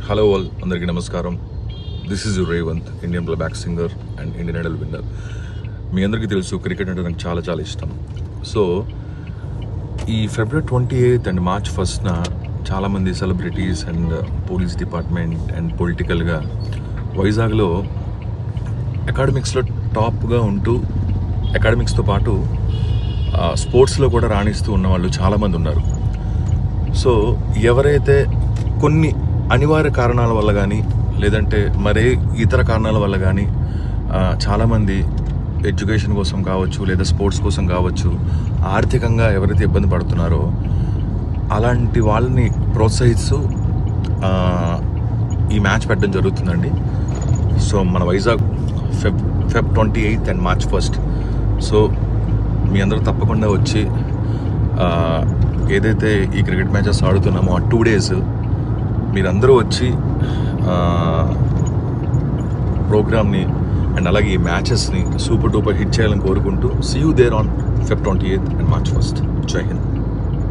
Hello all, అందరికీ నమస్కారం. This is Revanth, Indian playback singer and Indian idol winner. మీ అందరికీ తెలుసు క్రికెట్ అంటే నాకు చాలా చాలా ఇష్టం. సో ఈ February 28th and March 1st చాలామంది celebrities and police department and పొలిటికల్గా వైజాగ్లో అకాడమిక్స్లో టాప్గా ఉంటూ అకాడమిక్స్తో పాటు స్పోర్ట్స్లో కూడా రాణిస్తూ ఉన్నవాళ్ళు చాలామంది ఉన్నారు. సో ఎవరైతే కొన్ని అనివార్య కారణాల వల్ల కానీ లేదంటే మరే ఇతర కారణాల వల్ల కానీ చాలామంది ఎడ్యుకేషన్ కోసం కావచ్చు లేదా స్పోర్ట్స్ కోసం కావచ్చు ఆర్థికంగా ఎవరైతే ఇబ్బంది పడుతున్నారో అలాంటి వాళ్ళని ప్రోత్సహిస్తూ ఈ మ్యాచ్ పెట్టడం జరుగుతుందండి. సో మన Vizag Feb 28th and March 1st. So మీ అందరూ తప్పకుండా వచ్చి ఏదైతే ఈ క్రికెట్ మ్యాచెస్ ఆడుతున్నామో ఆ 2 days మీరందరూ వచ్చి ప్రోగ్రామ్ని అండ్ అలాగే ఈ మ్యాచెస్ని సూపర్ డూపర్ హిట్ చేయాలని కోరుకుంటూ see you there on Feb 28th and March 1st. జై హింద్.